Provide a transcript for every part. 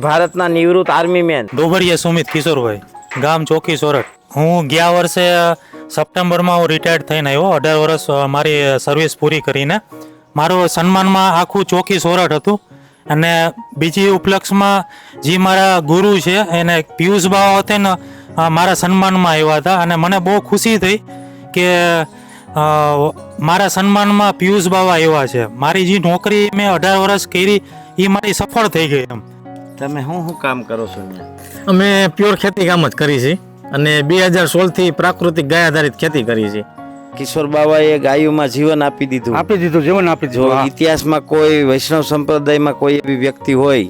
ભારતના નિવૃત્ત army main Dobariya Sumit Kishorbhai, ગામ ચોકી સોરઠ. હું ગયા વર્ષે સપ્ટેમ્બરમાં હું રિટાયર્ડ થઈને આવ્યો. 18 વર્ષ મારી સર્વિસ પૂરી કરીને મારું સન્માનમાં આખું ચોકી સોરઠ હતું. અને બીજી ઉપલક્ષમાં જે મારા ગુરુ છે એને પિયુષ બાવા હતા ને મારા સન્માનમાં આવ્યા હતા. અને મને બહુ ખુશી થઈ કે મારા સન્માનમાં પિયુષ બાવા આવ્યા છે. મારી જે નોકરી મેં 18 વર્ષ કરી એ મારી સફળ થઈ ગઈ. એમ તમે શું કામ કરો છો અહીંયા? અમે પ્યોર ખેતી કામ જ કરી છે અને 2016 થી પ્રાકૃતિક ગાય આધારિત ખેતી કરી છે. કિશોર બાવાએ ગાયોમાં જીવન આપી દીધું જીવન આપી જો ઇતિહાસમાં કોઈ વૈષ્ણવ સંપ્રદાયમાં કોઈ એવી વ્યક્તિ હોય,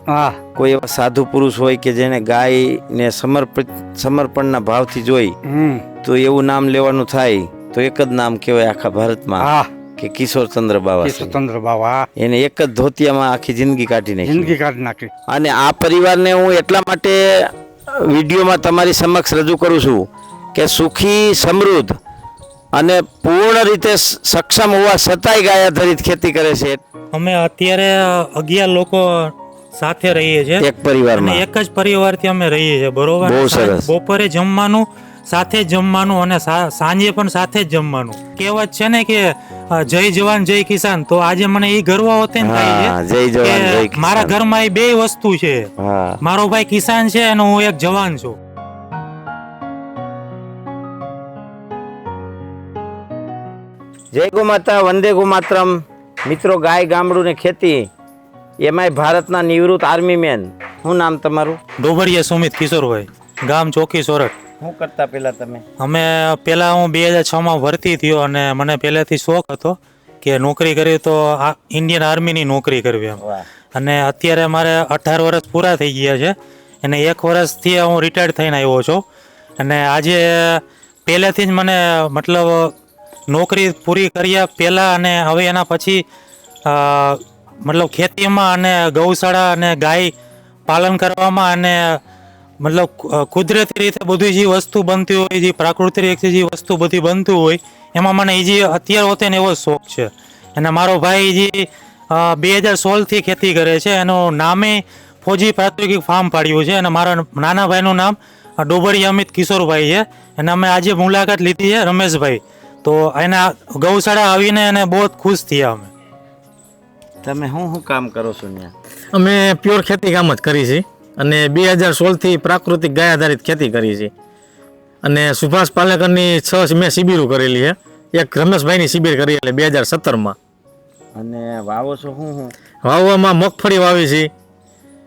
કોઈ એવા સાધુ પુરુષ હોય કે જેને ગાયને સમર્પણના ભાવથી જોઈ તો એવું નામ લેવાનું થાય તો એક જ નામ કહેવાય આખા ભારતમાં કે કિશોરચંદ્ર બાવા. એને એક જ ધોતિયામાં આખી જિંદગી કાઢી નાખી. અને આ પરિવારને હું એટલા માટે વિડીયોમાં તમારી સમક્ષ રજૂ કરું છું કે સુખી, સમૃદ્ધ અને પૂર્ણ રીતે સક્ષમ હોવા છતાંય ગાય આધારિત ખેતી કરે છે. અમે અત્યારે 11 લોકો સાથે રહીએ છીએ, એક પરિવારમાં, એક જ પરિવારથી અમે રહીએ છીએ. બરોબર. બહુ સરસ. બપોરે જમવાનું સાથે જ જમવાનું અને સાંજે પણ સાથે જ જમવાનું. કહેવત છે ને કે જય જવાન જય કિસાન. તો આજે મને એ ગર્વ હોતે ને થાય છે કે મારા ઘરમાં એ બે વસ્તુ છે. મારો ભાઈ કિસાન છે અને હું એક જવાન છું. જય ગો માતા, વંદે ગો માતરમ. મિત્રો, ગાય, ગામડું ને ખેતી, એમાંય ભારતના નિવૃત્ત આર્મી મેન. શું નામ તમારું? ડોબરિયા સુમિત કિશોરભાઈ, ગામ ચોકી સોરઠ. શું કરતા પેલા તમે? હું 2006માં ભરતી થયો અને મને પહેલેથી શોખ હતો કે નોકરી કરવી તો ઇન્ડિયન આર્મીની નોકરી કરવી એમ. અને અત્યારે મારે 18 વર્ષ પૂરા થઈ ગયા છે અને 1 વર્ષથી હું રિટાયર્ડ થઈને આવ્યો છું. અને આજે પહેલેથી જ મને મતલબ નોકરી પૂરી કર્યા પહેલાં અને હવે એના પછી મતલબ ખેતીમાં અને ગૌશાળા અને ગાય પાલન કરવામાં અને મતલબ કુદરતી રીતે બધી જે વસ્તુ બનતી હોય, જે પ્રાકૃતિક રીતે જે વસ્તુ બધી બનતી હોય એમાં મને એ જે અત્યારે હોતે ને એવો શોખ છે. અને મારો ભાઈ જે 2016થી ખેતી કરે છે એનું નામે ફોજી પ્રાકૃતિક ફાર્મ પાડ્યું છે. અને મારા નાના ભાઈનું નામ ડોબરિયા અમિત કિશોરભાઈ છે. અને અમે આજે મુલાકાત લીધી છે રમેશભાઈ. તો એના ગૌશાળા આવીને એને બહુ ખુશ થયા અમે. તમે શું કામ કરો છો ત્યાં? અમે પ્યોર ખેતી કામ જ કરી છે અને 2016 થી પ્રાકૃતિક ગાય આધારિત ખેતી કરી છે. અને સુભાષ પાલેકરની 6 મેં શિબિરો કરેલી છે. એક રમેશભાઈની શિબિર કરી એટલે 2017માં. અને વાવો છો શું? વાવવામાં મગફળી વાવી છે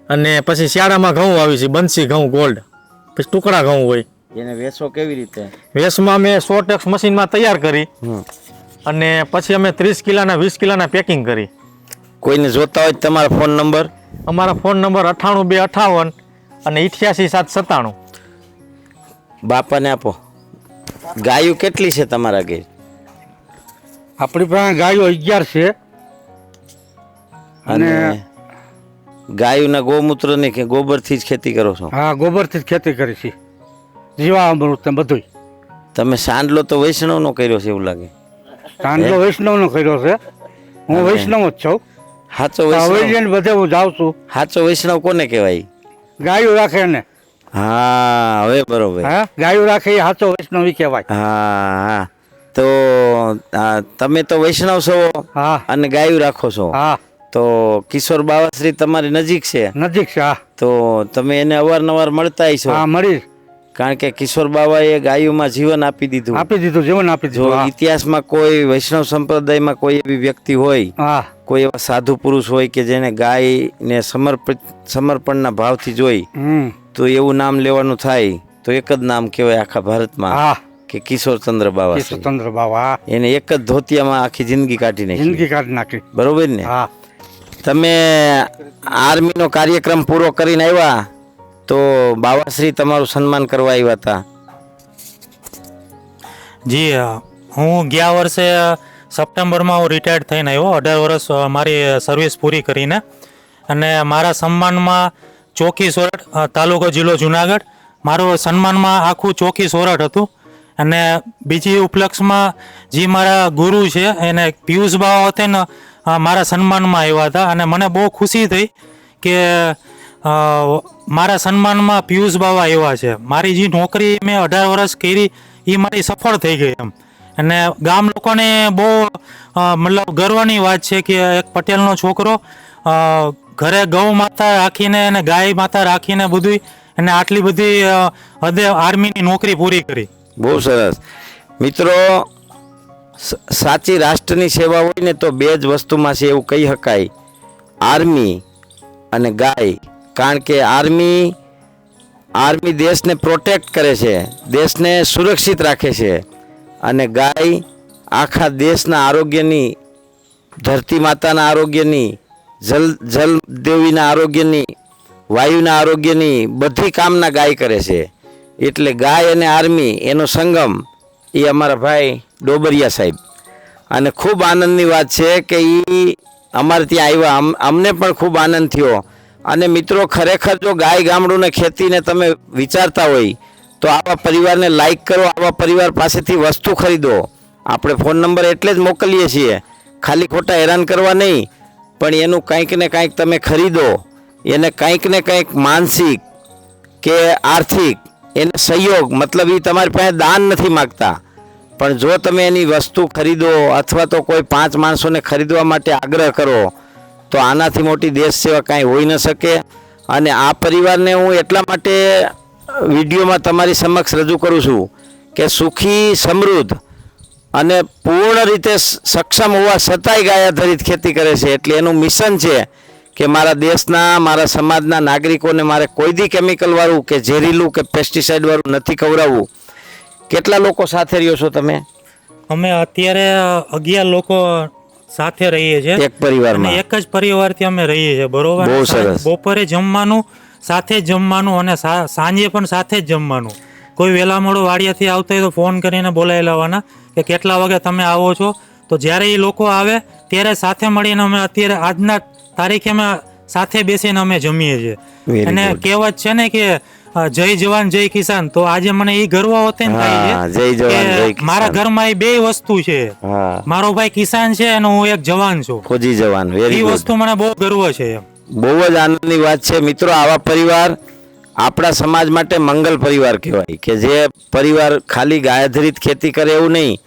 અને પછી શિયાળામાં ઘઉં વાવી છે, બંસી ઘઉં ગોલ્ડ, પછી ટુકડા ઘઉં હોય. એને વેચો કેવી રીતે? વેચમાં અમે 100 મશીનમાં તૈયાર કરી અને પછી અમે 30 કિલોના 20 કિલોના પેકિંગ કરી. કોઈને જોતા હોય તમારા ફોન નંબર? અમારા ફોન નંબર 98258 અને 88797. બાપાને આપો. ગાયો કેટલી છે તમારા ઘેર? આપણી પાસે ગાયો 11 છે. અને ગાયોના ગૌમૂત્ર ને કે ગોબરથી જ ખેતી કરો છો? હા, ગોબરથી જ ખેતી કરી છે. જીવામૃત ને બધું. તમે સાંડલો તો વૈષ્ણવનો કર્યો છે એવું લાગે? સાંડલો વૈષ્ણવનો કર્યો છે. હું વૈષ્ણવ જ છું. સાચો વૈષ્ણવ? બધે હું જાઉં છું. સાચો વૈષ્ણવ કોને કહેવાય? ગાયો રાખે ને. હા, હવે બરોબર. હા, ગાયો રાખે એ સાચો વૈષ્ણવ કહેવાય. હા. તો તમે તો વૈષ્ણવ છો અને ગાયો રાખો છો. હા. તો કિશોર બાવાશ્રી તમારી નજીક છે? નજીક છે. હા. તો તમે એને અવારનવાર મળતા છો? હા, મળી. કારણ કે કિશોર બાવાએ ગાયોમાં જીવન આપી દીધું. જીવન આપી દીધું. જો ઇતિહાસમાં કોઈ વૈષ્ણવ સંપ્રદાયમાં કોઈ એવી વ્યક્તિ હોય, કોઈ એવા સાધુ પુરુષ હોય કે જેને ગાયને સમર્પણના ભાવથી જોઈ તો એવું નામ લેવાનું થાય તો એક જ નામ કહેવાય આખા ભારતમાં કે કિશોરચંદ્ર બાવા. એને એક જ ધોતિયામાં આખી જિંદગી કાઢી નાખી. બરોબર ને? તમે આર્મીનો કાર્યક્રમ પૂરો કરીને આવ્યા તો બાવાશ્રી તમારું સન્માન કરવા આવ્યા હતા? જી, હું ગયા વર્ષે સપ્ટેમ્બરમાં હું રિટાયર્ડ થઈને આવ્યો. 18 વર્ષ મારી સર્વિસ પૂરી કરીને અને મારા સન્માનમાં ચોકી સોરઠ, તાલુકો જિલ્લો જુનાગઢ, મારું સન્માનમાં આખું ચોકી સોરઠ હતું. અને બીજી ઉપલક્ષમાં જે મારા ગુરુ છે એને પિયુષ બાવા હતા ને મારા સન્માનમાં આવ્યા હતા. અને મને બહુ ખુશી થઈ કે મારા સન્માનમાં પિયુષ બાવા એવા છે. મારી જે નોકરી મેં 18 વર્ષ કરી એ મારી સફળ થઈ ગઈ એમ. અને ગામ લોકોને બહુ મતલબ ગર્વની વાત છે કે એક પટેલનો છોકરો ઘરે ગૌ માતા રાખીને અને ગાય માતા રાખીને બધું અને આટલી બધી હદે આર્મીની નોકરી પૂરી કરી. બહુ સરસ. મિત્રો, સાચી રાષ્ટ્રની સેવા હોય ને તો બે જ વસ્તુમાં છે એવું કહી શકાય, આર્મી અને ગાય. કારણ કે આર્મી દેશને પ્રોટેક્ટ કરે છે, દેશને સુરક્ષિત રાખે છે, અને ગાય આખા દેશના આરોગ્યની, ધરતી માતાના આરોગ્યની, જલ દેવીના આરોગ્યની, વાયુના આરોગ્યની બધી કામના ગાય કરે છે. એટલે ગાય અને આર્મી એનો સંગમ એ અમારા ભાઈ ડોબરિયા સાહેબ. અને ખૂબ આનંદની વાત છે કે એ અમારે ત્યાં આવ્યા, અમને પણ ખૂબ આનંદ થયો. અને મિત્રો, ખરેખર જો ગાય ગામડું ને ખેતીને તમે વિચારતા હોય તો આવા પરિવારને લાઈક કરો, આવા પરિવાર પાસેથી વસ્તુ ખરીદો. આપણે ફોન નંબર એટલે જ મોકલીએ છીએ, ખાલી ખોટા હેરાન કરવા નહીં, પણ એનું કંઈક ને કંઈક તમે ખરીદો, એને કંઈક ને કંઈક માનસિક કે આર્થિક એને સહયોગ, મતલબ એ તમારી પાસે દાન નથી માગતા, પણ જો તમે એની વસ્તુ ખરીદો અથવા તો કોઈ 5 માણસોને ખરીદવા માટે આગ્રહ કરો તો આનાથી મોટી દેશ સેવા કાંઈ હોઈ ન શકે. અને આ પરિવારને હું એટલા માટે વિડીયોમાં તમારી સમક્ષ રજૂ કરું છું કે સુખી, સમૃદ્ધ અને પૂર્ણ રીતે સક્ષમ હોવા છતાંય ગાય આધારિત ખેતી કરે છે. એટલે એનું મિશન છે કે મારા દેશના, મારા સમાજના નાગરિકોને મારે કોઈ દી કેમિકલવાળું કે ઝેરીલું કે પેસ્ટિસાઇડવાળું નથી ખવડાવવું. કેટલા લોકો સાથે રહ્યો છો તમે? અમે અત્યારે 11 લોકો સાથે રહીએ છીએ, એક પરિવારમાં, એક જ પરિવારથી અમે રહીએ છીએ. બરોબર. બહુ સરસ. બપોરે જમવાનું સાથે જ જમવાનું અને સાંજે પણ સાથે જ જમવાનું. કોઈ વહેલા મોડું વાડિયાથી આવતો હોય તો ફોન કરીને બોલાવી લેવાના કે કેટલા વાગે તમે આવો છો. તો જ્યારે એ લોકો આવે ત્યારે સાથે મળીને અમે અત્યારે આજના તારીખે અમે સાથે બેસીને અમે જમીએ છીએ. અને કહેવત છે ને કે જય જવાન જય કિસાન. તો આજે મને એ ગર્વ હોતે ને થાય છે કે મારા ઘરમાં એ બે વસ્તુ છે, મારો ભાઈ કિસાન છે અને હું એક જવાન છું, ફોજી જવાન. એ વસ્તુ મને બહુ ગર્વ છે. બહુ જ આનંદની વાત છે. મિત્રો, આવા પરિવાર આપણા સમાજ માટે મંગલ પરિવાર કહેવાય, કે જે પરિવાર ખાલી ગાય આધારિત ખેતી કરે એવું નહીં,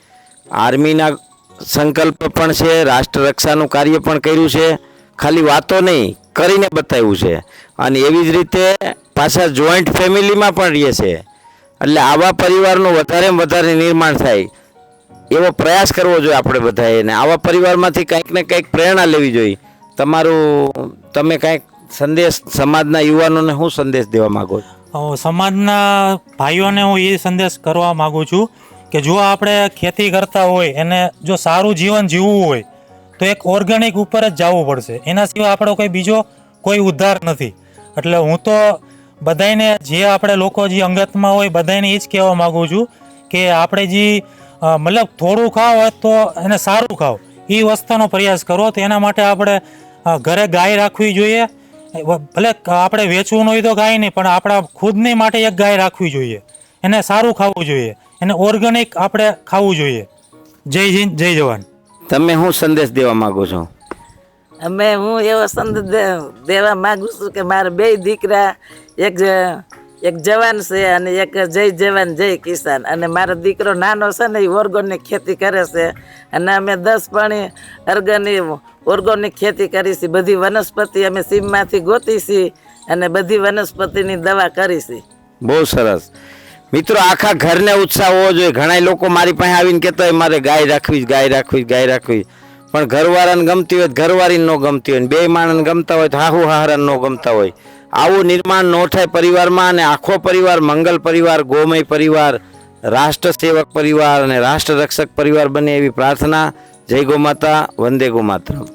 આર્મીના સંકલ્પ પણ છે, રાષ્ટ્ર રક્ષાનું કાર્ય પણ કર્યું છે, ખાલી વાતો નહીં કરીને બતાવ્યું છે. અને એવી જ રીતે પાછા જોઈન્ટ ફેમિલીમાં પણ રહે છે. એટલે આવા પરિવારનું વધારેમાં વધારે નિર્માણ થાય એવો પ્રયાસ કરવો જોઈએ આપણે બધાએ. અને આવા પરિવારમાંથી કંઈક ને કંઈક પ્રેરણા લેવી જોઈએ. તમે કંઈક સંદેશ સમાજના યુવાનોને શું સંદેશ દેવા માંગો છો? સમાજના ભાઈઓને હું એ સંદેશ કરવા માંગુ છું કે જો આપણે ખેતી કરતા હોય એને જો સારું જીવન જીવવું હોય તો એક ઓર્ગેનિક ઉપર જ જવું પડશે. એના સિવાય આપણો કોઈ બીજો કોઈ ઉદ્ધાર નથી. એટલે હું તો બધાને, જે આપણે લોકો જે અંગતમાં હોય બધાને એ જ કહેવા માગું છું કે આપણે જે મતલબ થોડું ખાવ તો એને સારું ખાવ, એ વસ્તુનો પ્રયાસ કરો. તો એના માટે આપણે ઘરે ગાય રાખવી જોઈએ. ભલે આપણે વેચવું હોય તો ગાય નહીં, પણ આપણા ખુદની માટે એક ગાય રાખવી જોઈએ. એને સારું ખાવું જોઈએ, એને ઓર્ગેનિક આપણે ખાવું જોઈએ. જય હિન્દ, જય જવાન. તમે શું સંદેશ દેવા માંગો છો? હું એવો સંદેશ દેવા માંગુ છું કે મારા 2 દીકરા, એક જવાન છે અને એક જય જવાન જય કિસાન. અને મારો દીકરો નાનો છે ને એ ઓર્ગેનિક ખેતી કરે છે અને અમે 10 પાણી ઓર્ગેનિક ખેતી કરી છે. બધી વનસ્પતિ અમે સીમમાંથી ગોતી છીએ અને બધી વનસ્પતિની દવા કરી છે. બહુ સરસ. મિત્રો, આખા ઘરને ઉત્સાહ હોવો જોઈએ. ઘણા લોકો મારી પાસે આવીને કહેતા હોય મારે ગાય રાખવી, ગાય રાખવી, ગાય રાખવી, પણ ઘરવાળાને ગમતી હોય, ઘરવાળીને ન ગમતી હોય, 2 માણસને ગમતા હોય તો હાહુ હાહરાને ન ગમતા હોય. આવું નિર્માણ ન થાય પરિવારમાં. અને આખો પરિવાર મંગલ પરિવાર, ગોમય પરિવાર, રાષ્ટ્ર સેવક પરિવાર અને રાષ્ટ્ર રક્ષક પરિવાર બને એવી પ્રાર્થના. જય ગો માતા, વંદે ગો માતરમ.